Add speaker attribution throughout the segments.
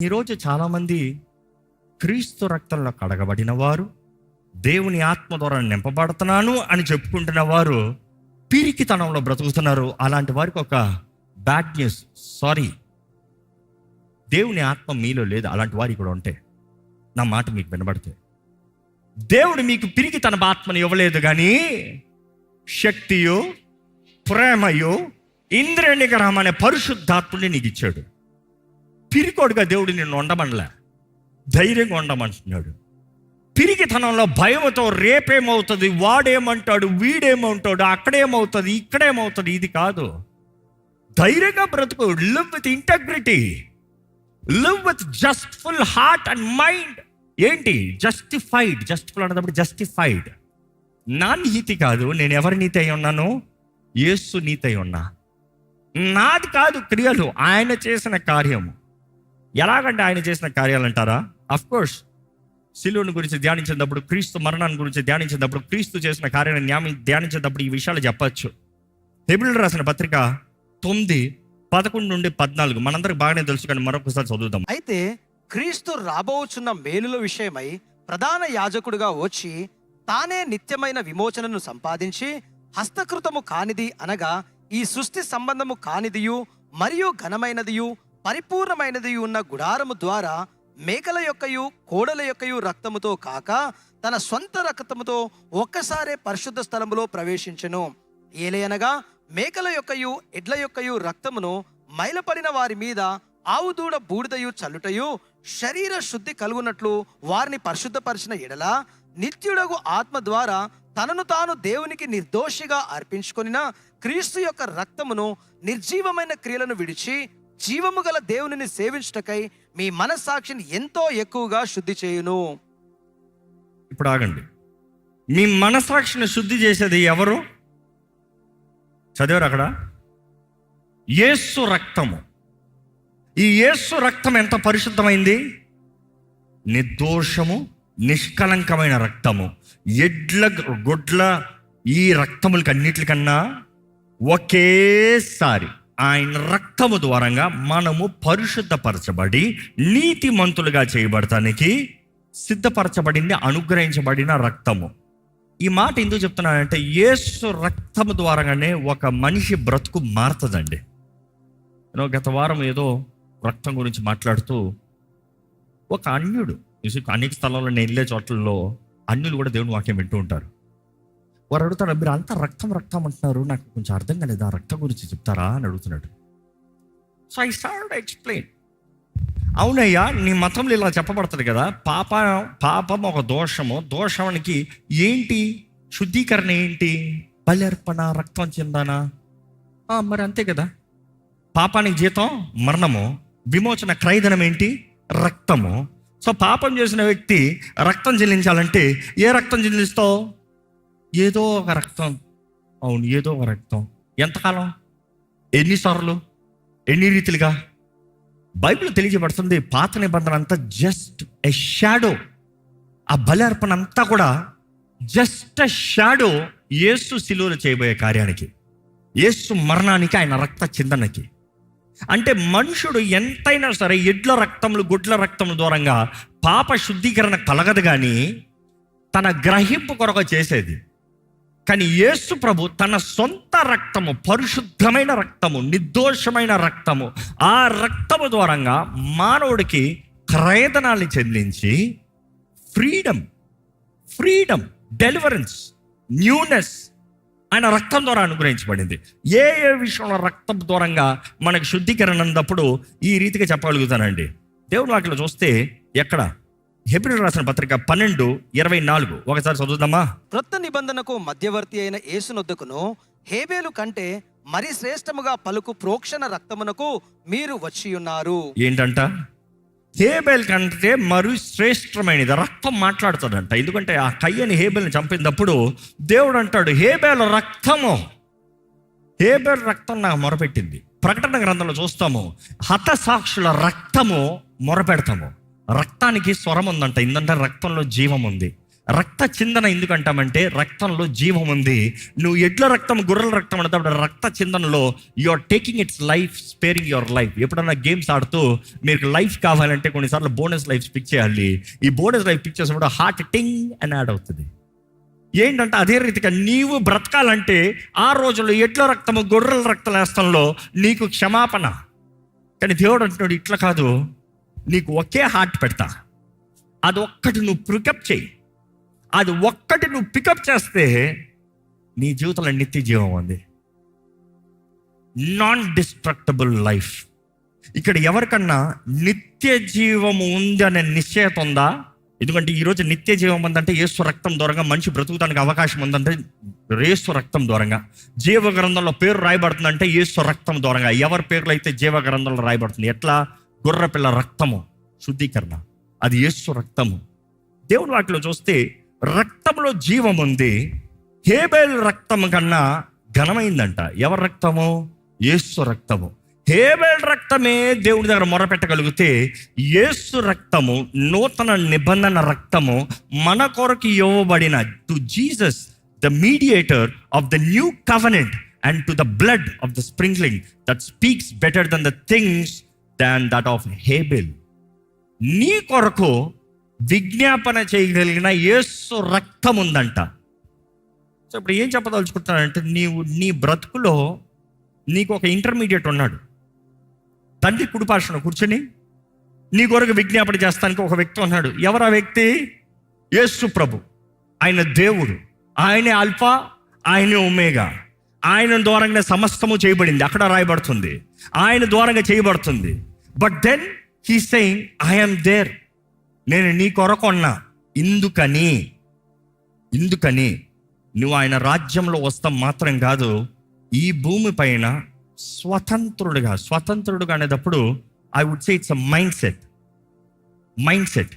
Speaker 1: ఈరోజు చాలామంది క్రీస్తు రక్తంలో కడగబడిన వారు, దేవుని ఆత్మ ద్వారా నింపబడుతున్నాను అని చెప్పుకుంటున్న వారు పిరికితనంలో బ్రతుకుతున్నారు. అలాంటి వారికి ఒక బ్యాడ్ న్యూస్, సారీ, దేవుని ఆత్మ మీలో లేదు. అలాంటి వారు ఇక్కడ ఉంటే నా మాట మీకు వినబడితే, దేవుడు మీకు పిరికి తన ఆత్మను ఇవ్వలేదు, కానీ శక్తియో ప్రేమయో ఇంద్రియ నిగ్రహం అనే పరిశుద్ధాత్ముడిని నీకు ఇచ్చాడు. పిరికోడుగా దేవుడు నిన్ను ఉండమనలే, ధైర్యంగా ఉండమంటున్నాడు. పిరికితనంలో భయంతో రేపేమవుతుంది, వాడేమంటాడు, వీడేమంటాడు, అక్కడేమవుతుంది, ఇక్కడేమవుతుంది, ఇది కాదు. ధైర్యంగా బ్రతుకు. Live with integrity, live with జస్ట్ఫుల్ heart and mind. ఏంటి జస్టిఫైడ్? జస్ట్ఫుల్ అన్నప్పుడు జస్టిఫైడ్, నా నీతి కాదు, నేను ఎవరి నీతి అయి ఉన్నాను? యేసు నీతి అయి ఉన్నా. నాది కాదు క్రియలు, ఆయన చేసిన కార్యము. ఎలాగంటే ఆయన చేసిన కార్యాలు అంటారా? అఫ్కోర్స్ శిలువను గురించి ధ్యానించేటప్పుడు, క్రీస్తు మరణాన్ని గురించి ధ్యానించేటప్పుడు, క్రీస్తు చేసిన కార్యాన్ని ధ్యానించేటప్పుడు ఈ విషయాలు చెప్పచ్చు. హెబ్రీయులకు రాసిన పత్రిక 9:11-14 మనందరికి బాగానే తెలుసు, కానీ మరొకసారి చదువుదాం.
Speaker 2: అయితే క్రీస్తు రాబోచున్న మేలుల విషయమై ప్రధాన యాజకుడిగా వచ్చి తానే నిత్యమైన విమోచనను సంపాదించి, హస్తకృతము కానిది అనగా ఈ సృష్టి సంబంధము కానిదియు మరియు ఘనమైనదియు పరిపూర్ణమైనదియు ఉన్న గుడారము ద్వారా మేకల యొక్కయు కోడల యొక్కయు రక్తముతో కాక తన సొంత రక్తముతో ఒక్కసారే పరిశుద్ధ స్థలములో ప్రవేశించెను. ఏలయనగా మేకల యొక్కయు ఎడ్ల యొక్కయు రక్తమును మైలపడిన వారి మీద ఆవుదూడ బూడిదయు చల్లుటయు శరీర శుద్ధి కలుగునట్లు వారిని పరిశుద్ధపరిచిన ఎడల, నిత్యుడగు ఆత్మ ద్వారా తనను తాను దేవునికి నిర్దోషిగా అర్పించుకొనిన క్రీస్తు యొక్క రక్తమును నిర్జీవమైన క్రియలను విడిచి జీవము గల దేవునిని సేవించుటకై మీ మనస్సాక్షిని ఎంతో ఎక్కువగా శుద్ధి చేయును.
Speaker 1: ఇప్పుడు ఆగండి. మీ మనస్సాక్షిని శుద్ధి చేసేది ఎవరు? చదివారు అక్కడ? యేసు రక్తము. ఈ యేసు రక్తం ఎంత పరిశుద్ధమైంది? నిర్దోషము, నిష్కలంకమైన రక్తము. ఎడ్ల గొడ్ల ఈ రక్తములకి అన్నిటికన్నా ఒకేసారి ఆయన రక్తము ద్వారంగా మనము పరిశుద్ధపరచబడి నీతిమంతులుగా చేయబడటానికి సిద్ధపరచబడింది, అనుగ్రహించబడిన రక్తము. ఈ మాట ఎందుకు చెప్తున్నానంటే, యేసు రక్తము ద్వారానే ఒక మనిషి బ్రతుకు మారుతుందండి. నేను గత వారం ఏదో రక్తం గురించి మాట్లాడుతూ, ఒక అన్యుడు, అనేక స్థలాల్లో నేను వెళ్ళే చోట్లలో అన్యులు కూడా దేవుని వాక్యం వింటూ ఉంటారు. వారు అడుగుతారు, మీరు అంతా రక్తం రక్తం అంటున్నారు, నాకు కొంచెం అర్థం కాలేదు, ఆ రక్తం గురించి చెప్తారా అని అడుగుతున్నాడు. So I started to explain. అవునయ్యా, నీ మతంలో ఇలా చెప్పబడుతుంది కదా, పాపం ఒక దోషము, దోషానికి ఏంటి శుద్ధీకరణ? ఏంటి? బలి అర్పణ, రక్తం చెందానా? మరి అంతే కదా. పాపానికి జీతం మరణము, విమోచన క్రయధనం ఏంటి? రక్తము. సో పాపం చేసిన వ్యక్తి రక్తం చెల్లించాలంటే ఏ రక్తం చెల్లిస్తావు? ఏదో ఒక రక్తం. అవును, ఏదో ఒక రక్తం. ఎంతకాలం? ఎన్నిసార్లు? ఎన్ని రీతిలుగా? బైబిల్ తెలియజేయబడుతుంది, పాత నిబంధన అంతా జస్ట్ ఎ షాడో. ఆ బలి అర్పణ అంతా కూడా జస్ట్ ఎ షాడో యేసు శిలువలో చేయబోయే కార్యానికి, యేసు మరణానికి, ఆయన రక్త చిందనకి. అంటే మనుషుడు ఎంతైనా సరే ఎడ్ల రక్తములు, గుడ్ల రక్తముల దూరంగా పాప శుద్ధీకరణ కలగదు, కానీ తన గ్రహింపు కొరకు చేసేది. కానీ యేసు ప్రభు తన సొంత రక్తము, పరిశుద్ధమైన రక్తము, నిర్దోషమైన రక్తము, ఆ రక్తము ద్వారంగా మానవుడికి క్రయధనాన్ని చెల్లించి ఫ్రీడమ్, డెలివరెన్స్, న్యూనెస్ ఆయన రక్తం ద్వారా అనుగ్రహించబడింది. ఏ విషయంలో రక్తం దూరంగా మనకు శుద్ధీకరణ అన్నప్పుడు ఈ రీతిగా చెప్పగలుగుతానండి. దేవుని వాక్యంలో చూస్తే ఎక్కడ? హెబ్రీయులకు రాసిన పత్రిక 12:24 ఒకసారి చదువుదామా?
Speaker 2: క్రొత్త నిబంధనకు మధ్యవర్తి అయిన యేసునొద్దకును హేబేలు కంటే మరి శ్రేష్టముగా పలుకు ప్రోక్షణ రక్తమునకు మీరు వచ్చి ఉన్నారు.
Speaker 1: ఏంటంట? హేబేల్ కంటే మరి శ్రేష్టమైనది రక్తం మాట్లాడుతాడంట. ఎందుకంటే ఆ కయ్యని హేబేల్ని చంపినప్పుడు దేవుడు అంటాడు, హేబేల్ రక్తం నాకు మొరపెట్టింది. ప్రకటన గ్రంథంలో చూస్తాము, హతసాక్షుల రక్తము మొరపెడతాము. రక్తానికి స్వరం ఉందంట. ఏంటంటే రక్తంలో జీవం ఉంది. రక్త చిందన ఎందుకంటామంటే రక్తంలో జీవం ఉంది. నువ్వు ఎడ్ల రక్తం, గొర్రెల రక్తం అంటే రక్త చిందనలో you are taking its life, sparing your life. ఎప్పుడన్నా గేమ్స్ ఆడుతూ మీకు లైఫ్ కావాలంటే కొన్నిసార్లు బోనస్ లైఫ్ పిక్ చేయాలి. ఈ బోనస్ లైఫ్ పిక్ చేసినప్పుడు హార్ట్ టింగ్ అని యాడ్ అవుతుంది. ఏంటంటే అదే రీతిగా నీవు బ్రతకాలంటే ఆ రోజుల్లో ఎడ్ల రక్తము, గొర్రెల రక్తం వేస్తంలో నీకు క్షమాపణ. కానీ దేవుడు అంటున్నాడు ఇట్లా కాదు, నీకు ఒకే హార్ట్ పెడతా, అది ఒక్కటి నువ్వు పికప్ చేయి. అది ఒక్కటి నువ్వు పికప్ చేస్తే నీ జీవితంలో నిత్య జీవం ఉంది, నాన్ డిస్ట్రక్టబుల్ లైఫ్. ఇక్కడ ఎవరికన్నా నిత్య జీవము ఉంది అనే నిశ్చయత ఉందా? ఎందుకంటే ఈరోజు నిత్య జీవం ఉందంటే యేసు రక్తం దూరంగా మనిషి బ్రతుకుతానికి అవకాశం ఉందంటే యేసు రక్తం దూరంగా. జీవ గ్రంథంలో పేరు రాయబడుతుందంటే యేసు రక్తం దూరంగా. ఎవరి పేర్లు అయితే జీవ గ్రంథంలో రాయబడుతుంది? ఎట్లా? గొర్రెపిల్ల రక్తము శుద్ధీకరణ, అది యేసు రక్తము. దేవుని వాటిలో చూస్తే రక్తంలో జీవం ఉంది. హేబేల్ రక్తం కన్నా ఘనమైందంట. ఎవరి రక్తము? యేసు రక్తము. హేబేల్ రక్తమే దేవుడి దగ్గర మొరపెట్టగలిగితే యేసు రక్తము, నూతన నిబంధన రక్తము మన కొరకు ఇవ్వబడిన, to Jesus the mediator of the new covenant and to the blood of the sprinkling that speaks better then the things than that of Abel. నీ కొరకు విజ్ఞాపన చేయగలిగిన యేసు రక్తం ఉందంట. సో ఇప్పుడు ఏం చెప్పదలుచుకుంటున్నానంటే, నీ బ్రతుకులో నీకు ఒక ఇంటర్మీడియట్ ఉన్నాడు. తండ్రి కుడిపార్శ్వన కూర్చొని నీ కొరకు విజ్ఞాపన చేస్తానికి ఒక వ్యక్తి ఉన్నాడు. ఎవరు ఆ వ్యక్తి? యేసు ప్రభు. ఆయన దేవుడు, ఆయనే ఆల్ఫా, ఆయనే ఒమేగా. ఆయన ద్వారంగా సమస్తము చేయబడింది, అక్కడ రాయబడుతుంది. ఆయన ద్వారంగా చేయబడుతుంది. But then he saying I am there, నేను నీ కొరకు ఉన్నా. ఇందుకని నువ్వు ఆయన రాజ్యంలో వస్తాం మాత్రం కాదు, ఈ భూమి పైన స్వతంత్రుడుగా అనేటప్పుడు I would say it's a mindset.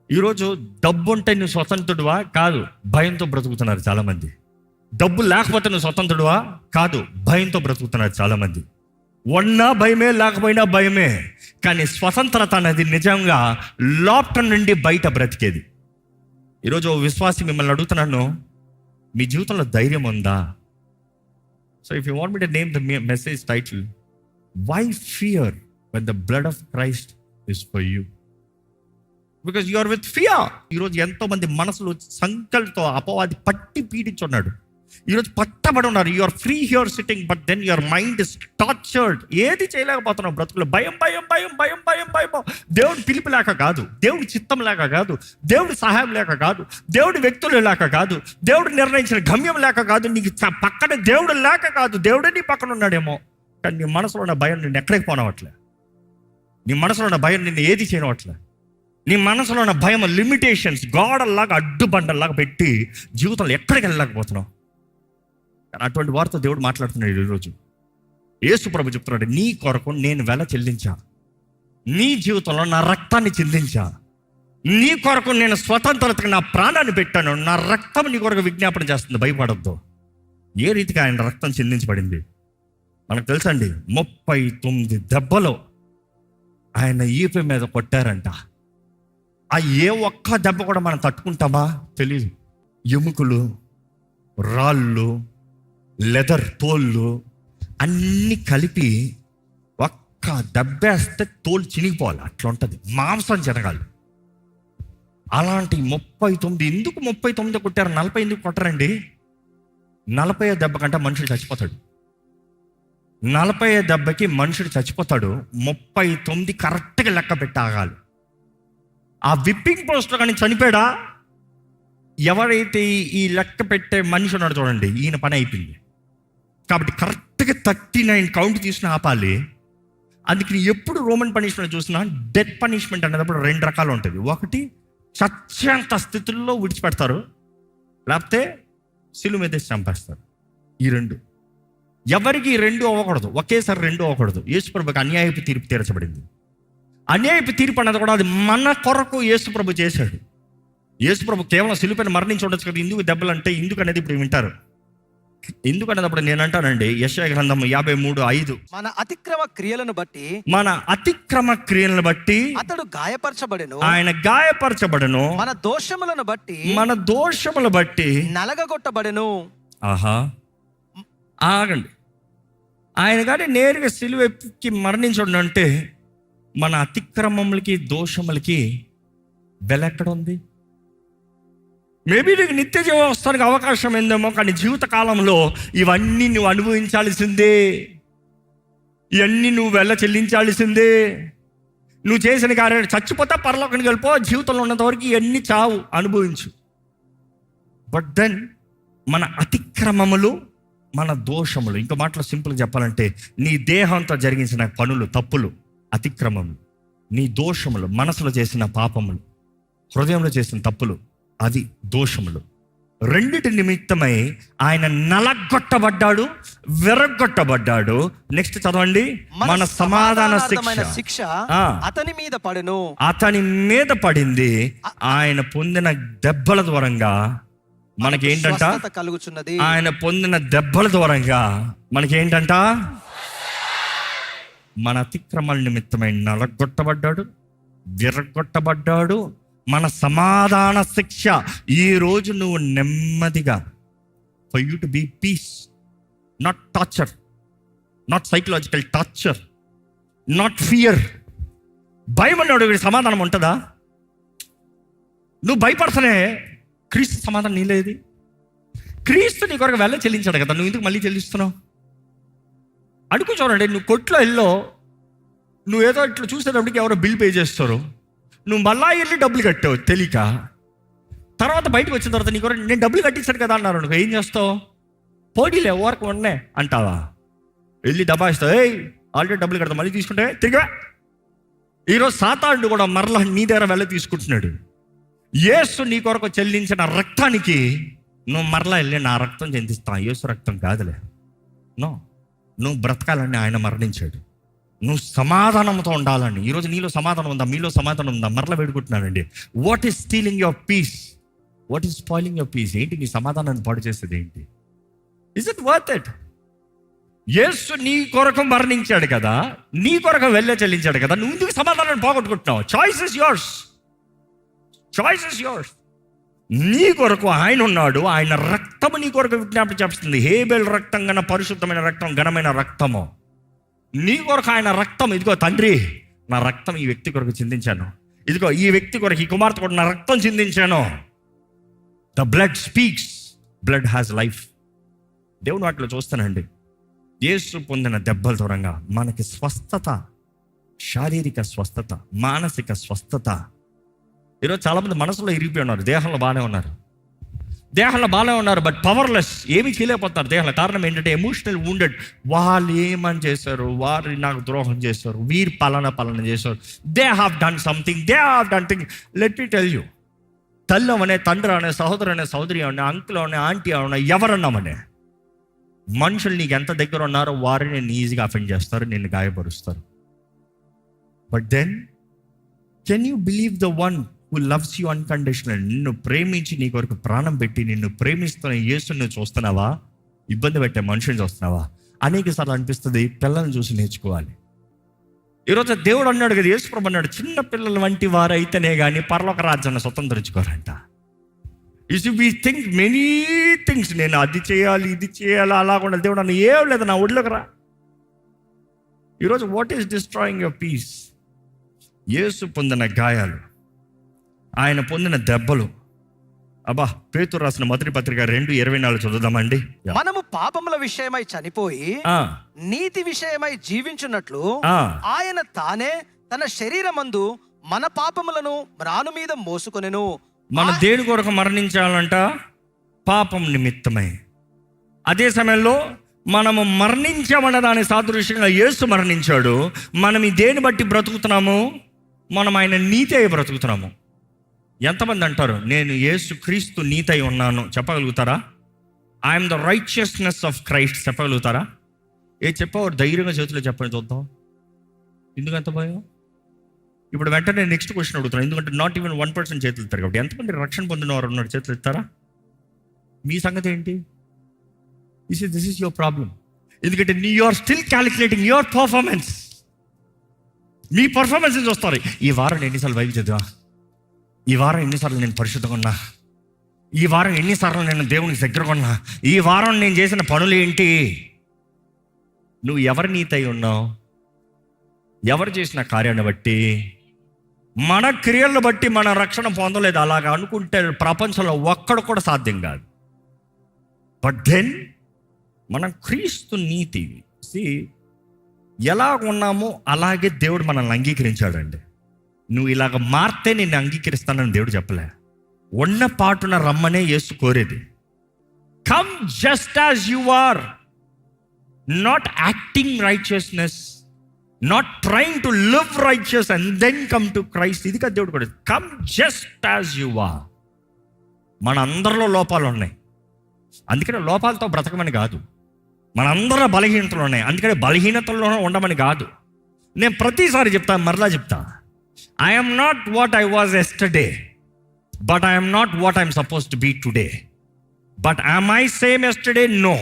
Speaker 1: ఈరోజు డబ్బు ఉంటే నువ్వు స్వతంత్రుడువా? కాదు, భయంతో బ్రతుకుతున్నారు చాలామంది. డబ్బు లేకపోతే నువ్వు స్వతంత్రుడువా? కాదు, భయంతో బ్రతుకుతున్నారు చాలామంది. ఉన్నా భయమే, లేకపోయినా భయమే. కానీ స్వతంత్రత అనేది నిజంగా లోపల నుండి బయట బ్రతికేది. ఈరోజు విశ్వాసి మిమ్మల్ని అడుగుతున్నాను, మీ జీవితంలో ధైర్యం ఉందా? So if you want me to name the message title, why fear when the blood of Christ is for you? Because you are with fear. ఈరోజు ఎంతో మంది మనసులో సంకల్తో అపవాది పట్టి పీడించున్నాడు. ఈరోజు పట్టబడి ఉన్నారు. You are free here sitting, but then your mind is tortured. ఏది చేయలేకపోతున్నావు బ్రతుకులో. భయం. దేవుడి పిలుపు లేక కాదు, దేవుడి చిత్తం లేక కాదు, దేవుడి సహాయం లేక కాదు, దేవుడి వ్యక్తులు లేక కాదు, దేవుడు నిర్ణయించిన గమ్యం లేక కాదు, నీకు పక్కన దేవుడు లేక కాదు, దేవుడే నీ పక్కన ఉన్నాడేమో. కానీ నీ మనసులో ఉన్న భయం నిన్ను ఎక్కడికి పోనవట్లే. నీ మనసులో ఉన్న భయం నిన్ను ఏది చేయనవట్లే. నీ మనసులో ఉన్న భయం లిమిటేషన్స్ గోడల్లాగా, అడ్డుబండల్లాగా పెట్టి జీవితంలో ఎక్కడికి వెళ్ళలేకపోతున్నావు. అటువంటి వారితో దేవుడు మాట్లాడుతున్నాడు ఈరోజు. యేసు ప్రభు చెప్తున్నాడు, నీ కొరకు నేను వెల చెల్లించా, నీ జీవితంలో నా రక్తాన్ని చెల్లించా, నీ కొరకు నేను స్వతంత్రతగా నా ప్రాణాన్ని పెట్టాను, నా రక్తం నీ కొరకు విజ్ఞాపన చేస్తుంది, భయపడద్దు. ఏ రీతిగా ఆయన రక్తం చెల్లించబడింది మనకు తెలుసండి. 39 దెబ్బలు ఆయన ఈపి మీద కొట్టారంట. ఆ ఏ ఒక్క దెబ్బ కూడా మనం తట్టుకుంటామా? తెలీదు. ఎముకలు, రాళ్ళు, లెదర్ తోళ్ళు అన్నీ కలిపి ఒక్క దెబ్బేస్తే తోలు చినిగిపోవాలి, అట్లా ఉంటుంది. మాంసం జరగాలి. అలాంటి 39. ఎందుకు 39 కొట్టారు? 40 ఎందుకు కొట్టారండి? 40 దెబ్బ కంటే మనుషుడు చచ్చిపోతాడు. 40 దెబ్బకి మనుషుడు చచ్చిపోతాడు. 39 కరెక్ట్గా లెక్క పెట్టి ఆగాలి. ఆ విప్పింగ్ పోస్ట్లో కానీ చనిపోయాడా? ఎవరైతే ఈ లెక్క పెట్టే మనిషి ఉన్నాడు చూడండి, ఈయన పని అయిపోయింది. కాబట్టి కరెక్ట్గా 39 కౌంట్ తీసుకుని ఆపాలి. అందుకని ఎప్పుడు రోమన్ పనిష్మెంట్ చూసినా డెత్ పనిష్మెంట్ అనేటప్పుడు 2 రకాలు ఉంటుంది. ఒకటి చచ్చేంత స్థితుల్లో విడిచిపెడతారు, లేకపోతే సిలువ మీద చంపేస్తారు. ఈ 2 ఎవరికి 2 అవ్వకూడదు, ఒకేసారి 2 అవ్వకూడదు. యేసుప్రభుకి అన్యాయపు తీర్పు తీర్చబడింది. అన్యాయపు తీర్పు అన్నది కూడా అది మన కొరకు యేసుప్రభు చేశాడు. యేసుప్రభు కేవలం సిలువ పైన మరణించి ఉండొచ్చు కదా. ఎందుకు దెబ్బలు అంటే ఎందుకు అనేది ఇప్పుడు వింటారు. ఎందుకన్నప్పుడు నేను అంటానండి, యెషయా గ్రంథం 53:5,
Speaker 2: మన అతిక్రమ క్రియలను బట్టి
Speaker 1: మన అతిక్రమ క్రియలను బట్టి
Speaker 2: అతడు గాయపరచబడెను,
Speaker 1: ఆయన గాయపరచబడను,
Speaker 2: మన దోషములను బట్టి
Speaker 1: మన దోషములు బట్టి.
Speaker 2: నలగగొట్టబడెను.
Speaker 1: ఆహా, ఆగండి. ఆయన కానీ నేరుగా సిలువెక్కి మరణించడం అంటే మన అతిక్రమములకి దోషములకి వెల ఎక్కడ ఉంది? మేబీ నీకు నిత్య జీవం వస్తానికి అవకాశం ఏందేమో, కానీ జీవిత కాలంలో ఇవన్నీ నువ్వు అనుభవించాల్సిందే, ఇవన్నీ నువ్వు వెళ్ళ చెల్లించాల్సిందే. నువ్వు చేసిన కార్యాలు చచ్చిపోతే పరలోకానికి వెళ్ళిపో, జీవితంలో ఉన్నంత వరకు ఇవన్నీ చావు, అనుభవించు. బట్ దెన్ మన అతిక్రమములు, మన దోషములు, ఇంకో మాటలో సింపుల్గా చెప్పాలంటే నీ దేహంతో జరిగించిన పనులు, తప్పులు అతిక్రమములు, నీ దోషములు, మనసులో చేసిన పాపములు, హృదయంలో చేసిన తప్పులు, అది దోషములు. రెండిటి నిమిత్తమై ఆయన నలగొట్టబడ్డాడు, విరగొట్టబడ్డాడు. నెక్స్ట్ చదవండి. మన సమాధాన
Speaker 2: శిక్ష
Speaker 1: ఆ,
Speaker 2: అతని మీద పడెను,
Speaker 1: అతని మీద పడింది. ఆయన పొందిన దెబ్బల ద్వారంగా మనకేంటంట?
Speaker 2: స్వస్థత కలుగుచున్నది.
Speaker 1: ఆయన పొందిన దెబ్బల ద్వారంగా మనకేంటంట? మన అతిక్రమాల నిమిత్తమై నలగొట్టబడ్డాడు, విరగొట్టబడ్డాడు. మన సమాధాన శిక్ష. ఈ రోజు నువ్వు నెమ్మదిగా, for you to be peace, not torture, not psychological torture, not fear. భయం అన్నాడు, సమాధానం ఉంటుందా? నువ్వు భయపడతానే, క్రీస్తు సమాధానం నీలేది. క్రీస్తు నీ కొరకు వెళ్ళ చెల్లించాడు కదా, నువ్వు ఎందుకు మళ్ళీ చెల్లిస్తున్నావు? అడుగు. చూడండి, నువ్వు కొట్లో వెళ్ళో, నువ్వు ఏదో ఇట్లా చూసేటప్పటికి ఎవరో బిల్ పే చేస్తారు, నువ్వు మళ్ళా వెళ్ళి డబ్బులు కట్టావు తెలియక. తర్వాత బయటకు వచ్చిన తర్వాత నీ కొరకు నేను డబ్బులు కట్టించాను కదా అన్నారు అనుకో, ఏం చేస్తావు? పోటీలే ఓరకు ఉన్నే అంటావా? వెళ్ళి దబాయిస్తావు, ఆల్రెడీ డబ్బులు కడతావు, మళ్ళీ తీసుకుంటే తిరిగా. ఈరోజు సాతానుడు కూడా మరలా నీ దగ్గర వెళ్ళి తీసుకుంటున్నాడు. యేసు నీ కొరకు చెల్లించిన రక్తానికి నువ్వు మరలా వెళ్ళి నా రక్తం చెందిస్తావు. యేసు రక్తం కాదులే, నో. నువ్వు బ్రతకాలని ఆయన మరణించాడు, నువ్వు సమాధానంతో ఉండాలని. ఈరోజు నీలో సమాధానం ఉందా? మీలో సమాధానం ఉందా? మరలా వేడుకుంటున్నానండి. What is stealing your peace? What is spoiling your peace? ఏంటి నీ సమాధానాన్ని పాడు చేసేది ఏంటి? Is it worth it? Yesu నీ కొరకు మరణించాడు కదా, నీ కొరకు వెళ్ళే చెల్లించాడు కదా, నువ్వు ఎందుకు సమాధానాన్ని పోగొట్టుకుంటున్నావు? Choice is yours, choice is yours. నీ కొరకు ఆయన ఉన్నాడు, ఆయన రక్తము నీ కొరకు విజ్ఞాపన చేస్తుంది. హేబెల్ రక్తం కన్నా పరిశుద్ధమైన రక్తం, ఘనమైన రక్తము. నీ కొరకు ఆయన రక్తం, ఇదిగో తండ్రి నా రక్తం ఈ వ్యక్తి కొరకు చిందించాను, ఇదిగో ఈ వ్యక్తి కొరకు, ఈ కుమార్తె కొరకు నా రక్తం చిందించాను. The blood speaks, blood has life. దేవుని వాటిలో చూస్తానండి, యేసు పొందిన దెబ్బల దూరంగా మనకి స్వస్థత, శారీరక స్వస్థత, మానసిక స్వస్థత. ఈరోజు చాలామంది మనసులో ఇరిగిపోయి ఉన్నారు, దేహంలో బాగానే ఉన్నారు, బట్ పవర్లెస్, ఏమీ చేయలేకపోతున్నారు దేహంలో. కారణం ఏంటంటే ఎమోషనల్ వూండెడ్. వాళ్ళు ఏమని చేశారు, వారు నాకు ద్రోహం చేశారు, వీరు పలానా చేశారు, they have done something, they have done thing. Let me tell you, తల్లి అనే, తండ్రి అనే, సహోదరు అనే, సహోదరి అనే, అంకుల్ అనే, ఆంటీ అనే, ఎవరన్నామనే మనుషులు నీకు ఎంత దగ్గర ఉన్నారో వారిని నేను ఈజీగా అఫెండ్ చేస్తారు, నిన్ను గాయపరుస్తారు. But then can you believe the one who loves you unconditionally? నిన్ను ప్రేమించి నీ కొరకు ప్రాణం పెట్టి నిన్ను ప్రేమిస్తున్న యేసుని నువ్వు చూస్తున్నావా? ఇబ్బంది పెట్టే మనుషుని చూస్తున్నావా? అనేక సార్లు అనిపిస్తుంది పిల్లల్ని చూసి నేర్చుకోవాలి. ఈరోజు దేవుడు అన్నాడు కదా, యేసు ప్రభు అన్నాడు, చిన్న పిల్లల వంటి వారు అయితేనే కానీ పరలోక రాజ్యాన్ని స్వతంత్రించుకోరంట. వి థింక్ మెనీ థింగ్స్, నేను అది చేయాలి, ఇది చేయాలి, అలా కూడా. దేవుడు అన్న ఏం లేదు, నా ఒళ్ళోకి రా. ఈరోజు what is destroying your peace? Yesu పొందిన గాయాలు, ఆయన పొందిన దెబ్బలు. అబ్బా, పేతురు రాసిన మొదటి పత్రిక 2:24 చదువుదామండి.
Speaker 2: మనము పాపముల విషయమై చనిపోయి నీతి విషయమై జీవించున్నట్లు ఆయన తానే తన శరీరమందు మన పాపములను మ్రాను మీద మోసుకొనెను.
Speaker 1: మన దేని కొరకు మరణించాలంట? పాపం నిమిత్తమై. అదే సమయంలో మనము మరణించామన్న దాని సాదృశ్యంగా యేసు మరణించాడు. మనం ఈ దేని బట్టి బ్రతుకుతున్నాము? మనం ఆయన నీతి అయి బ్రతుకుతున్నాము. ఎంతమంది అంటారు నేను యేసు క్రీస్తు నీతి అయి ఉన్నాను? చెప్పగలుగుతారా? I'm the righteousness of Christ చెప్పగలుగుతారా? చెప్పేవారు ధైర్యంగా చేతిలో చెప్పండి చూద్దాం. ఎందుకంత భయం? ఇప్పుడు వెంటనే నెక్స్ట్ క్వశ్చన్ అడుగుతున్నాను, ఎందుకంటే నాట్ ఈవెన్ 1% చేతులు ఇస్తారు కాబట్టి. ఎంతమంది రక్షణ పొందిన వారు ఉన్నారు? చేతులు ఇస్తారా? మీ సంగతి ఏంటి? This is your problem. ఎందుకంటే you are still calculating your performance. మీ పర్ఫార్మెన్స్ చూస్తారు. ఈ వారం ఎన్నిసార్లు బైబిల్ చదివా, ఈ వారం ఎన్నిసార్లు నేను పరిశుద్ధంగా ఉన్నా, ఈ వారం ఎన్నిసార్లు నేను దేవునికి దగ్గరగా ఉన్నా, ఈ వారం నేను చేసిన పనులు ఏంటి. నువ్వు ఎవరి నీతి అయి ఉన్నావు? ఎవరు చేసిన కార్యాన్ని బట్టి, మన క్రియలను బట్టి మన రక్షణ పొందలేదు. అలాగా అనుకుంటే ప్రపంచంలో ఒక్కడు కూడా సాధ్యం కాదు. బట్ దెన్ మనం క్రీస్తు నీతి ఎలా ఉన్నామో అలాగే దేవుడు మనల్ని అంగీకరించాడండి. నువ్వు ఇలాగ మారితే నేను అంగీకరిస్తానని దేవుడు చెప్పలే. ఉన్న పాటున రమ్మనే యేసు కోరేది. Come just as you are, not acting righteousness, not trying to live righteous and then come to Christ. ఇది కదా దేవుడు కూడా. Come just as you are. మన అందరిలో లోపాలు ఉన్నాయి, అందుకనే లోపాలతో బ్రతకమని కాదు. మనందరూ బలహీనతలు ఉన్నాయి, అందుకనే బలహీనతల్లో ఉండమని కాదు. నేను ప్రతిసారి చెప్తాను, మరలా చెప్తా. I'm not what I was yesterday, but I'm not what I'm suppose to be today. But I'm I same yesterday? No.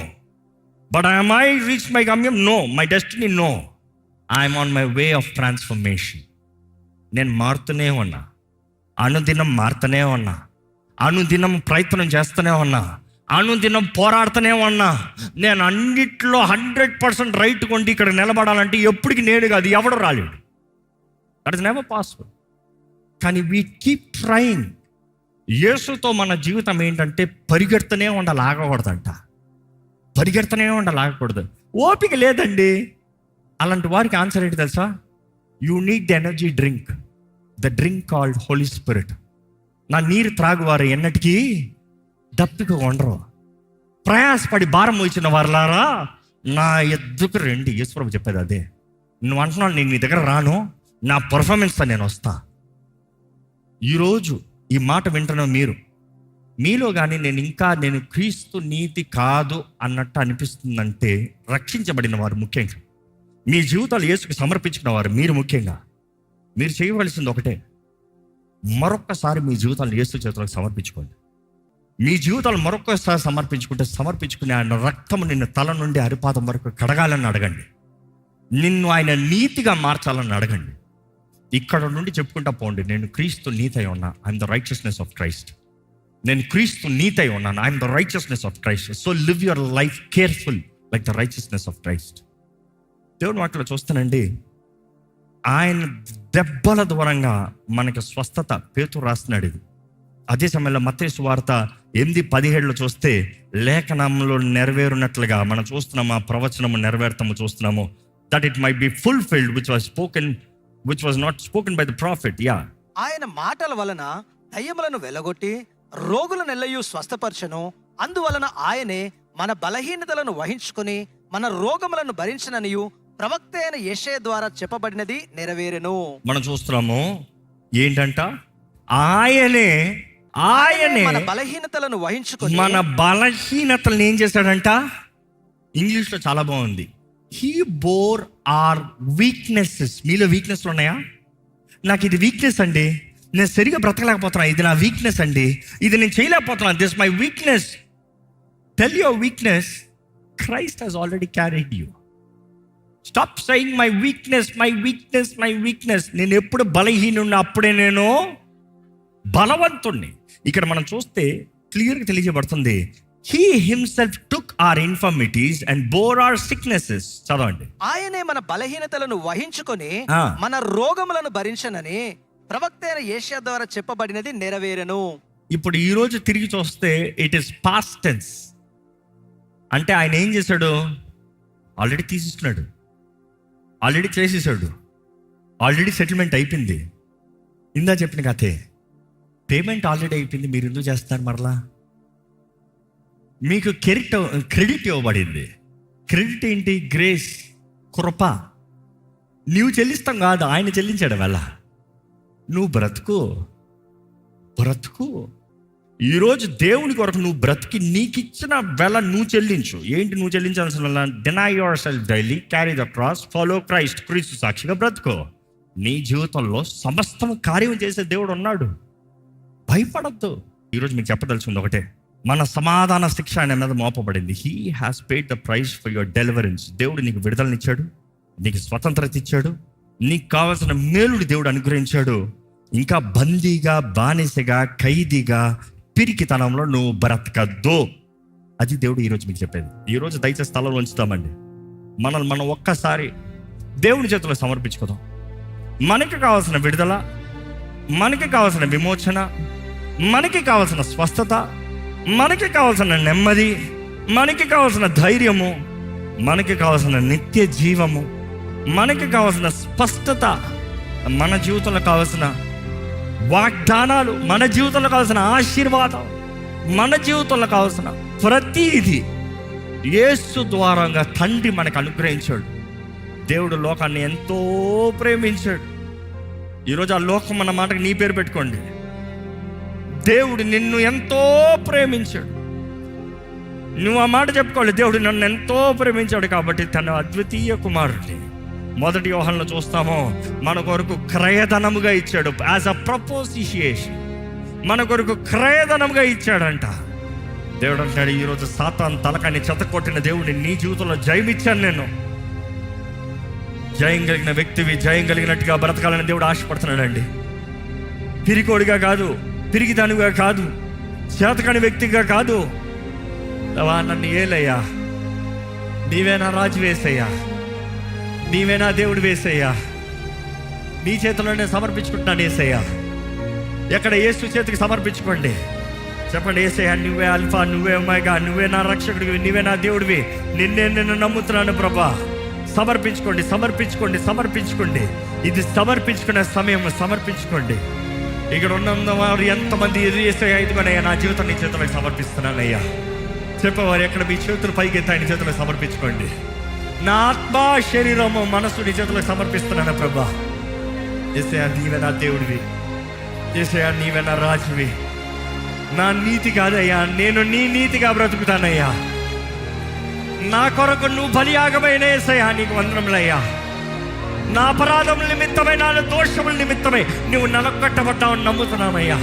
Speaker 1: But I'm I reach my గమ్యం? No. My destiny? No. I'm on my way of transformation. నేను మారుతూనే ఉన్నా, అనుదినం మారుతూనే ఉన్నా, అనుదినం ప్రయత్నం చేస్తూనే ఉన్నా, అనుదినం పోరాడుతూనే ఉన్నా. నేను అన్నిట్లో 100% రైట్ కొండి ఇక్కడ నిలబడాలంటే ఎప్పటికి నేను కాదు, ఎవడు రాలేడు. That is never possible. కానీ వీ కీప్ ట్రైయింగ్. యేసుతో మన జీవితం ఏంటంటే పరిగెడుతూనే ఉండాలి, ఆగకూడదంట. పరిగెడుతూనే ఉండాలి, ఆగకూడదు. ఓపిక లేదండి. అలాంటి వారికి ఆన్సర్ ఏంటి తెలుసా? You need the energy drink, the drink called Holy Spirit. నా నీరు త్రాగువారు ఎన్నటికీ దప్పిక ఉండరు. ప్రయాసపడి భారం మోచిన వారులారా నా ఎద్దుకు రండి. యేసుప్రభు చెప్పేది అదే. నువ్వు అంటున్నావు నేను నీ దగ్గర రాను, నా పర్ఫార్మెన్స్తో నేను వస్తా. ఈరోజు ఈ మాట వింటున్న మీలో కానీ నేను క్రీస్తు నీతి కాదు అన్నట్టు అనిపిస్తుందంటే రక్షించబడిన వారు ముఖ్యంగా, మీ జీవితాలు యేసుకు సమర్పించుకున్న వారు మీరు ముఖ్యంగా, మీరు చేయవలసింది ఒకటే, మరొక్కసారి మీ జీవితాలు యేసు చేతులకు సమర్పించుకోండి. మీ జీవితాలు మరొకసారి సమర్పించుకుని ఆయన రక్తము నిన్ను తల నుండి అరిపాదం వరకు కడగాలని అడగండి. నిన్ను ఆయన నీతిగా మార్చాలని అడగండి. ఇక్కడ నుండి చెప్పుకుంటా పోండి, నేను క్రీస్తు నీతి అయి ఉన్నా, I'm the righteousness of Christ. నేను క్రీస్తు నీతి అయి ఉన్నాను, I'm the righteousness of Christ. So live your life careful like the righteousness of Christ. దేవుని వాటిలో చూస్తానండి, ఆయన దెబ్బల దూరంగా మనకి స్వస్థత పేతురు రాస్తున్నాడు. ఇది అదే సమయంలో మత్తయి సువార్త 8:17 చూస్తే లేఖనంలో నెరవేరునట్లుగా మనం చూస్తున్నాము, ఆ ప్రవచనము నెరవేర్తాము చూస్తున్నాము. That it might be fulfilled which was not spoken by the prophet.
Speaker 2: ఆయన మాటల వలన దయ్యములను వెలగొట్టి రోగులనెల్లయు స్వస్థపరచను. అందువలన ఆయనే మన బలహీనతలను వహించుకొని మన రోగములను భరించననియు ప్రవక్త అయిన యెషయా ద్వారా చెప్పబడినది నెరవేరెను.
Speaker 1: మనం చూస్తున్నాము ఏంటంట, ఆయనే
Speaker 2: మన బలహీనతలను వహించుకొని,
Speaker 1: మన బలహీనతలను ఏం చేశాడంట? ఇంగ్లీష్లో చాలా బాగుంది, హీ బోర్ ఆర్ వీక్నెసెస్. మీలో వీక్నెస్లు ఉన్నాయా? నాకు ఇది వీక్నెస్ అండి, నేను సరిగా బ్రతకలేకపోతున్నా, ఇది నా వీక్నెస్ అండి, ఇది నేను చేయలేకపోతున్నా, this my weakness. Tell your weakness, Christ has already carried you. Stop saying my weakness, my weakness, my weakness. నేను ఎప్పుడు బలహీనున్నా అప్పుడే నేను బలవంతుణ్ణి. ఇక్కడ మనం చూస్తే క్లియర్గా తెలియజేయబడుతుంది, he himself took our infirmities and bore our sicknesses. చదవండి.
Speaker 2: ఆయనే మన బలహీనతలను వహించుకొని మన రోగములను భరించనని ప్రవక్త అయిన యెషయా ద్వారా చెప్పబడినది నెరవేరెను.
Speaker 1: ఇప్పుడు ఈ రోజు తిరిగి చూస్తే ఇట్ ఇస్ పాస్ట్ టెన్స్. అంటే ఆయన ఏం చేశాడు? ఆల్రెడీ తీసేసుకున్నాడు, ఆల్రెడీ చేసేసాడు, ఆల్రెడీ సెటిల్మెంట్ అయిపోయింది. ఇందా చెప్పిన కథే, పేమెంట్ ఆల్రెడీ అయిపోయింది, మీరు ఎందుకు చేస్తారు మరలా? మీకు క్రెడిట్ ఇవ్వబడింది. క్రెడిట్ ఏంటి? గ్రేస్, కృప. నువ్వు చెల్లిస్తాం కాదు, ఆయన చెల్లించాడు. వల్ల నువ్వు బ్రతుకు. ఈరోజు దేవుని కొరకు నువ్వు బ్రతికి నీకు ఇచ్చిన వెల నువ్వు చెల్లించు. ఏంటి నువ్వు చెల్లించాల్సిన వెల? Deny your self daily, carry the cross, follow Christ. క్రీస్తు సాక్షిగా బ్రతుకో. నీ జీవితంలో సమస్తం కార్యం చేసే దేవుడు ఉన్నాడు. భయపడద్దు. ఈరోజు మీకు చెప్పదలుచుకుంది ఒకటే, మన సమాధాన శిక్ష ఆయన మీద మోపబడింది. He has paid the price for your deliverance. దేవుడు నీకు విడుదలనిచ్చాడు, నీకు స్వతంత్రత ఇచ్చాడు, నీకు కావాల్సిన మేలుడు దేవుడు అనుగ్రహించాడు. ఇంకా బందీగా, బానిసగా, ఖైదీగా, పిరికితనంలో నువ్వు బ్రతకద్దు. అది దేవుడు ఈరోజు మీకు చెప్పేది. ఈరోజు దయచేసి స్థలంలో ఉంచుతామండి. మనల్ని మనం ఒక్కసారి దేవుని చేతిలో సమర్పించుకుందాం. మనకి కావాల్సిన విడుదల, మనకి కావాల్సిన విమోచన, మనకి కావాల్సిన స్వస్థత, మనకి కావాల్సిన నెమ్మది, మనకి కావాల్సిన ధైర్యము, మనకి కావాల్సిన నిత్య జీవము, మనకి కావాల్సిన స్పష్టత, మన జీవితంలో కావాల్సిన వాగ్దానాలు, మన జీవితంలో కావాల్సిన ఆశీర్వాదం, మన జీవితంలో కావాల్సిన ప్రతీది యేసు ద్వారంగా తండ్రి మనకు అనుగ్రహించాడు. దేవుడు లోకాన్ని ఎంతో ప్రేమించాడు. ఈరోజు ఆ లోకం అన్న మాటకి నీ పేరు పెట్టుకోండి. దేవుడు నిన్ను ఎంతో ప్రేమించాడు. నువ్వు ఆ మాట చెప్పుకోవాలి, దేవుడు నన్ను ఎంతో ప్రేమించాడు కాబట్టి తన అద్వితీయ కుమారుడిని, మొదటి యోహానులో చూస్తాము, మన కొరకు క్రయధనముగా ఇచ్చాడు. యాజ్ అ ప్రపోజిషియేషన్ మన కొరకు క్రయధనముగా ఇచ్చాడంట. దేవుడు అంటాడు, ఈరోజు సాతాను తలకాన్ని చెతకొట్టిన దేవుడిని నీ జీవితంలో జయమిచ్చాను నేను. జయం కలిగిన వ్యక్తివి జయం కలిగినట్టుగా బ్రతకాలని దేవుడు ఆశపడుతున్నాడండి. పిరికోడిగా కాదు, పిరికిదానిగా కాదు, చేతకాని వ్యక్తిగా కాదు. నన్ను ఏలయ్యా, నీవేనా రాజు వేసయ్యా, నీవేనా దేవుడు వేసయ్యా, నీ చేతిలోనే సమర్పించుకుంటున్నాను ఏసయ్యా. ఎక్కడ యేసు చేతికి సమర్పించుకోండి, చెప్పండి, ఏసయ్యా నువ్వే అల్ఫా, నువ్వే ఒమేగా, నువ్వే నా రక్షకుడివి, నువ్వే నా దేవుడివి, నిన్ను నమ్ముతున్నాను ప్రభా. సమర్పించుకోండి, సమర్పించుకోండి, సమర్పించుకోండి. ఇది సమర్పించుకునే సమయం, సమర్పించుకోండి. ఇక్కడ ఉన్న వారు ఎంతమంది ఎదురు చేసే ఇదిగోనయ్యా నా జీవితం నీ చేతులకు సమర్పిస్తున్నానయ్యా చెప్పేవారు ఎక్కడ మీ చేతులు పైకి ఎత్తి ఆయన చేతులకు సమర్పించుకోండి. నా ఆత్మ, శరీరము, మనసు నీ చేతులకు సమర్పిస్తున్నాను ప్రభా. యేసయ్యా నీవే నా దేవుడివి, యేసయ్యా నీవే నా రాజువి. నా నీతి కాదయ్యా, నేను నీ నీతిగా బ్రతుకుతానయ్యా. నా కొరకు నువ్వు బలియాగమైన యేసయ్యా నీకు వందనములయ్యా. నా అపరాధముల నిమిత్తమై, నా దోషముల నిమిత్తమై నువ్వు నలగొట్టబడ్డావు నమ్ముతున్నామయ్యా.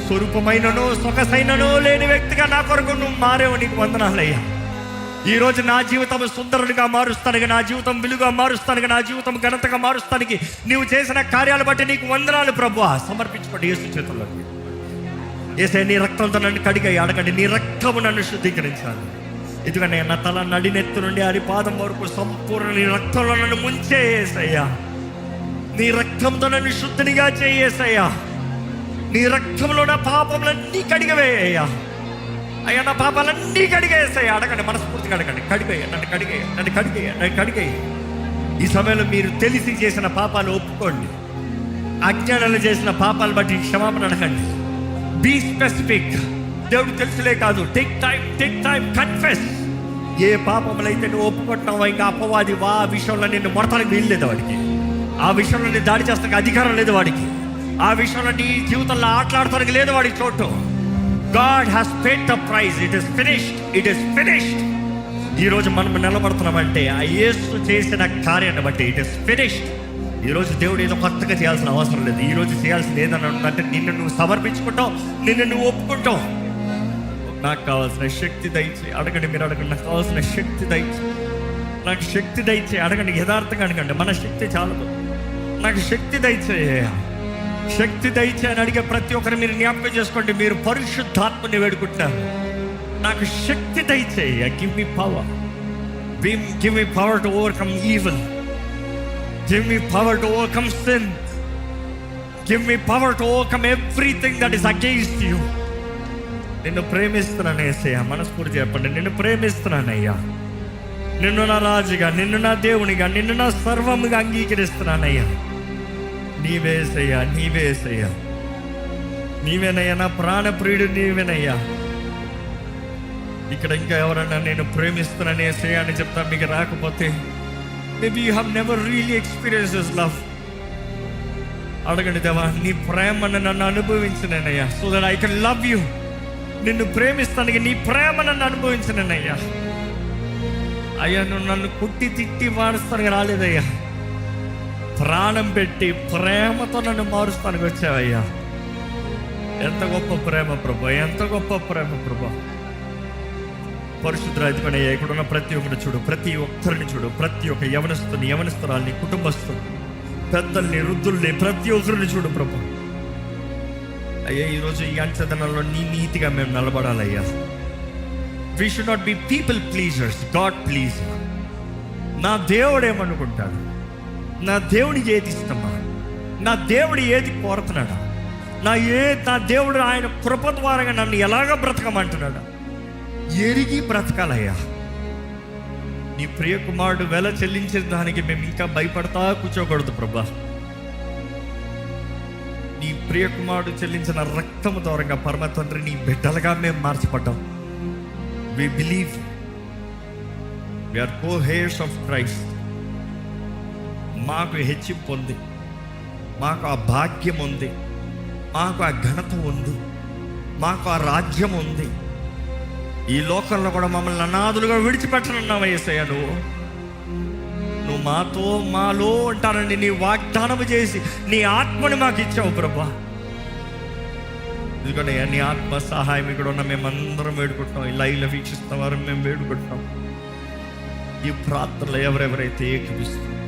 Speaker 1: స్వరూపమైనను సొగసైనను లేని వ్యక్తిగా నా కొరకు నువ్వు మారేవు, నీకు వందనాలయ్యా. ఈరోజు నా జీవితం సుందరుడిగా మారుస్తానికి, నా జీవితం విలుగా మారుస్తానికి, నా జీవితం ఘనతగా మారుస్తానికి నీవు చేసిన కార్యాలు బట్టి నీకు వందనాలు ప్రభువా. సమర్పించుకోండి యేసు చేతుల్లోకి. యేసయ్యా నీ రక్తంతో నన్ను కడిగాయి, అడగండి, నీ రక్తము నన్ను శుద్ధీకరించాలి. ఎందుకంటే నా తల నడినెత్తు నుండి అరిపాదం వరకు సంపూర్ణ నీ రక్తంలో నన్ను ముంచే యేసయ్యా. నీ రక్తంతో నన్ను శుద్ధినిగా చేయేసయ్యా. నీ రక్తంలో నా పాపములన్నీ కడిగవేయ్యా. అయ్యా నా పాపాలన్నీ కడిగేస్తాయి. అడగండి, మనస్ఫూర్తిగా అడగండి, కడిగేయ, నన్ను కడిగేయ, నన్ను కడిగేయ, నన్ను కడిగేయ. ఈ సమయంలో మీరు తెలిసి చేసిన పాపాలు ఒప్పుకోండి. అజ్ఞానాలు చేసిన పాపాలు బట్టి క్షమాపణ అడగండి. Be specific. దేవుడు తెలుసులే కాదు, టేక్ టైం కన్ఫెస్. ఏ పాపములైతే నువ్వు ఒప్పుకుంటున్నావో ఇంకా అపవాది ఆ విషయంలో నిన్ను మొడతానికి వీలు లేదు వాడికి. ఆ విషయంలో నీ దాడి చేస్తానికి అధికారం లేదు వాడికి. ఆ విషయంలో నీ జీవితంలో ఆటలాడటానికి లేదు వాడికి చోటు. God has paid the price. It is finished. It is finished. ఈరోజు మనం నిలబడుతున్నామంటే ఆ యేసు చేసిన కార్యాన్ని బట్టి ఇట్ ఇస్ ఫినిష్డ్. ఈరోజు దేవుడు ఏదో కొత్తగా చేయాల్సిన అవసరం లేదు. ఈరోజు చేయాల్సింది ఏదన్నా ఉందంటే నిన్ను నువ్వు సమర్పించుకుంటావు, నిన్ను నువ్వు ఒప్పుకుంటావు. నాకు కావాల్సిన శక్తి దయచి అడగండి, మీరు అడగండి, నాకు కావాల్సిన శక్తి దయచి, నాకు శక్తి దయచి అడగండి, యథార్థంగా అడగండి. మన శక్తి చాలదు, నాకు శక్తి దయచేయ, శక్తి దయచే అని అడిగే ప్రతి ఒక్కరు మీరు జ్ఞాపకం చేసుకోండి. మీరు పరిశుద్ధాత్మని వేడుకుంటున్నారు, నాకు శక్తి దయచేయ. Give me power, give me power to overcome evil, give me power to overcome sin, give me power to overcome everything that is against you. నిన్ను ప్రేమిస్తున్నాను యేసయ్యా, మనస్ఫూర్తి చెప్పండి, నిన్ను ప్రేమిస్తున్నానయ్యా. నిన్ను నా రాజుగా, నిన్ను నా దేవునిగా, నిన్ను నా సర్వముగా అంగీకరిస్తున్నానయ్యా. నీవేసయ్యా, నీవేసయ్యా, నీవేనయ్యా, నా ప్రాణప్రియుడు నీవేనయ్యా. ఇక్కడ ఇంకా ఎవరన్నా నేను ప్రేమిస్తున్నాను యేసయ్యా అని చెప్తా మీకు రాకపోతే, maybe you have never really experience this love. అడగండి, దేవా నీ ప్రేమను నన్ను అనుభవించినయ్యా, so that I can love you. నిన్ను ప్రేమిస్తానికి నీ ప్రేమ నన్ను అనుభవించినయ్యా. అయ్యా నువ్వు నన్ను కుట్టి తిట్టి మారుస్తానికి రాలేదయ్యా, ప్రాణం పెట్టి ప్రేమతో నన్ను మారుస్తానికి వచ్చావయ్యా. ఎంత గొప్ప ప్రేమ ప్రభా, ఎంత గొప్ప ప్రేమ ప్రభా. పరిశుద్ధ అధిపనయ్య, ఇక్కడ ఉన్న ప్రతి ఒక్కరిని చూడు, ప్రతి ఒక్కరిని చూడు, ప్రతి ఒక్క యవనస్తుని, యవనస్తురాల్ని, కుటుంబస్తుని, పెద్దల్ని, వృద్ధుల్ని, ప్రతి ఒక్కరిని చూడు ప్రభా. అయ్యా, ఈరోజు ఈ అంచెదనంలో నీ నీతిగా మేము నిలబడాలయ్యా. We should not be people pleasers, God pleaser. నా దేవుడు ఏమనుకుంటాడు, నా దేవుడికి ఏది ఇష్టమా, నా దేవుడు ఏది కోరుతున్నాడా, నా దేవుడు ఆయన కృప ద్వారంగా నన్ను ఎలాగ బ్రతకమంటున్నాడా ఎరిగి బ్రతకాలయ్యా. నీ ప్రియ కుమారుడు వెల చెల్లించిన దానికి మేము ఇంకా భయపడతా కూర్చోకూడదు ప్రభా. నీ ప్రియ కుమారుడు చెల్లించిన రక్తము ద్వారంగా పరమ తండ్రి నీ బిడ్డలుగా మేము మార్చబడ్డాం. We believe we are co-heirs of Christ. మాకు హెచ్చింపు ఉంది, మాకు ఆ భాగ్యం ఉంది, మాకు ఆ ఘనత ఉంది, మాకు ఆ రాజ్యం ఉంది. ఈ లోకంలో కూడా మమ్మల్ని అనాథులుగా విడిచిపెట్టనున్నావు యేసయ్య. నువ్వు మాతో, మాలో ఉంటానని నీ వాగ్దానం చేసి నీ ఆత్మని మాకు ఇచ్చావు ప్రభా. ఎందుకంటే నీ ఆత్మ సహాయం ఇక్కడ ఉన్న మేమందరం వేడుకుంటున్నాం. ఈ లైవ్లో వీక్షిస్తున్న వారు మేము వేడుకుంటున్నాం. ఈ ప్రార్థనలో ఎవరెవరైతే ఏకీపిస్తున్నారు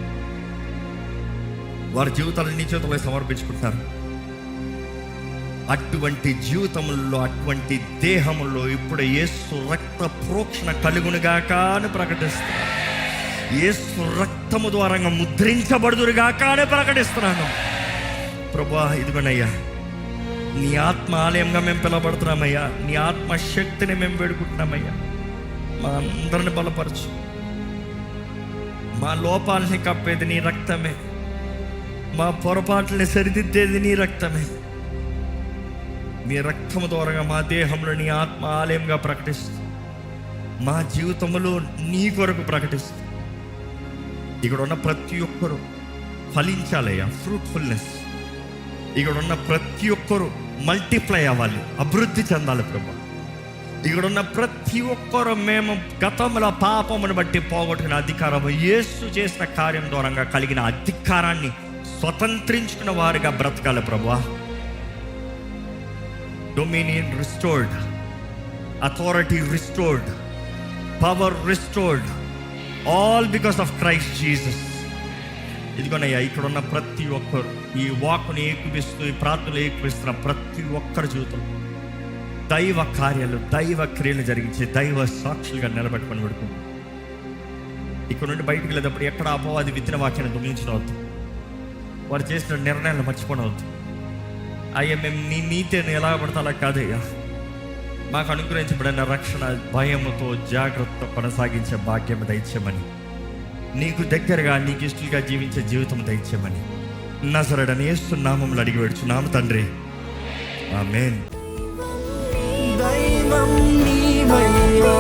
Speaker 1: వారి జీవితాలను నీ చేతుల్లో సమర్పించుకుంటారు. అటువంటి జీవితముల్లో, అటువంటి దేహముల్లో ఇప్పుడు యేసు రక్త ప్రోక్షణ కలుగునుగాక అని ప్రకటిస్తున్నాను. యేసు రక్తము ద్వారా ముద్రించబడుదురుగాక అని ప్రకటిస్తున్నాను ప్రభా. ఇదిగోనయ్యా, నీ ఆత్మ ఆలయంగా మేము పిలవబడుతున్నామయ్యా. నీ ఆత్మ శక్తిని మేము వేడుకుంటున్నామయ్యా. మా అందరిని బలపరచు. మా లోపాలని కప్పేది నీ రక్తమే, మా పొరపాట్లని సరిదిద్దేది నీ రక్తమే. మీ రక్తము ద్వారా మా దేహంలో నీ ఆత్మ ఆలయంగా ప్రకటిస్తూ, మా జీవితంలో నీ కొరకు ప్రకటిస్తూ, ఇక్కడ ఉన్న ప్రతి ఒక్కరు ఫలించాలయ్యా, ఫ్రూట్ఫుల్నెస్. ఇక్కడ ఉన్న ప్రతి ఒక్కరు మల్టిప్లై అవ్వాలి, అభివృద్ధి చెందాలి ప్రభా. ఇక్కడ ఉన్న ప్రతి ఒక్కరు మేము గతంలో పాపమును బట్టి పోగొట్టుకున్న అధికారం, యేసు చేసిన కార్యం ద్వారా కలిగిన అధికారాన్ని స్వతంత్రించుకున్న వారిగా బ్రతకాలి ప్రభా. Dominion restored, authority restored, power restored, all because of Christ Jesus. ఇదిగోనయ్యా, ఇక్కడ ఉన్న ప్రతి ఒక్కరు ఈ వాక్కుని ఏకీపిస్తూ, ఈ ప్రార్థనలు ఏకీపిస్తున్న ప్రతి ఒక్కరి జీవితం దైవ కార్యాలు, దైవ క్రియలు జరిగించే దైవ సాక్షులుగా నిలబెట్టుకొని పెడుతుంది. ఇక్కడ నుండి బయటికి వెళ్ళేటప్పుడు ఎక్కడ అపవాది విత్తన వాక్యాన్ని దొంగిలించవద్దు, వారు చేసిన నిర్ణయాలను మర్చిపోవద్దు. అయ్యా, మేము నీ నీతిని ఎలా పడితే అలా కాదయ్యా. మాకు అనుగ్రహించబడిన రక్షణ భయముతో జాగ్రత్త కొనసాగించే భాగ్యం దయచేయమని, నీకు దగ్గరగా, నీకు ఇష్టలుగా జీవించే జీవితం దయచేయమని నజరేయుడైన యేసు నామములో అడిగి వేడుచున్నాము తండ్రి, ఆమేన్.
Speaker 3: దైవం నీవయ్యా.